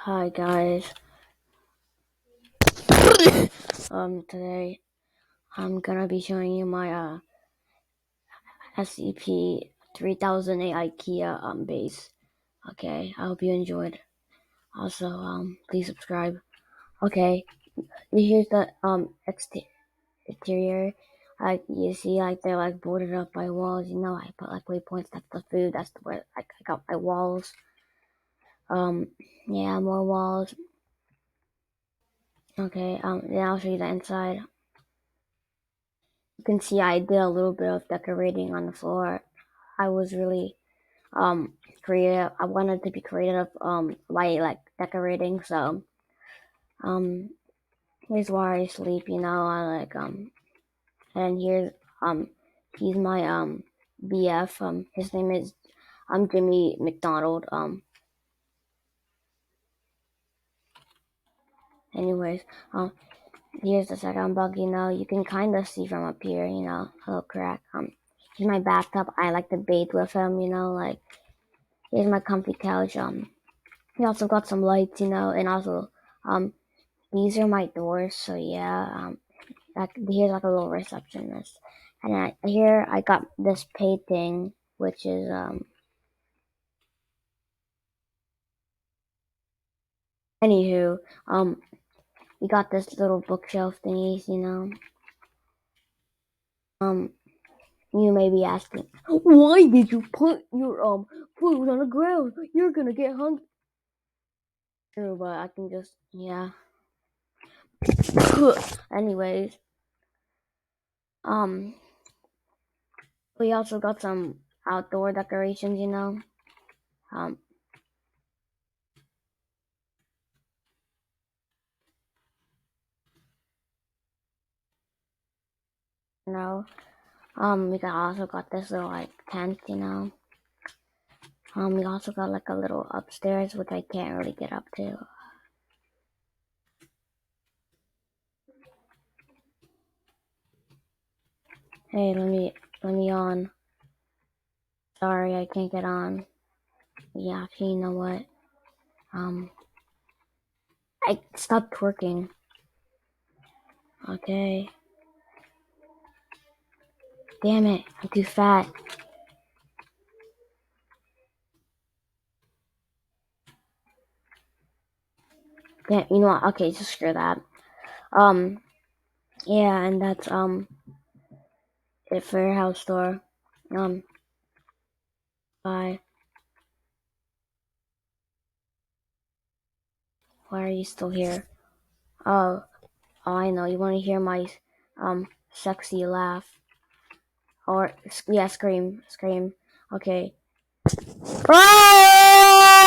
Hi guys. Today I'm gonna be showing you my SCP-3008 IKEA base. Okay, I hope you enjoyed. Also, please subscribe. Okay, here's the exterior. Like you see, like they're like boarded up by walls. You know, I put like waypoints. That's the food. That's where like I got my walls. Um, yeah, more walls. Okay, then I'll show you the inside. You can see I did a little bit of decorating on the floor. I was really creative. I wanted to be creative by like decorating. So um here's where I sleep. I like and here's he's my BF. His name is Jimmy McDonald. Anyways, here's the second bug. You can kind of see from up here. A little crack. Here's my bathtub. I like to bathe with him. Like here's my comfy couch. He also got some lights. And also um these are my doors. So yeah. Like here's like a little receptionist, and here I got this painting, which is anywho we got this little bookshelf thingies. Um, you may be asking, why did you put your food on the ground? You're gonna get hungry. True, but I can just yeah. Anyways, um, we also got some outdoor decorations. Um, you know, we also got this little like tent. We also got like a little upstairs, which I can't really get up to. Hey, let me on. Sorry, I can't get on. Yeah, actually, you know what? Um, I stopped twerking. Okay. Damn it, I'm too fat. Yeah, you know what? Okay, just screw that. Um, yeah, and that's it for your house store. Um, bye. Why are you still here? Oh, oh, I know. You want to hear my sexy laugh or yeah, scream. Okay. Ah!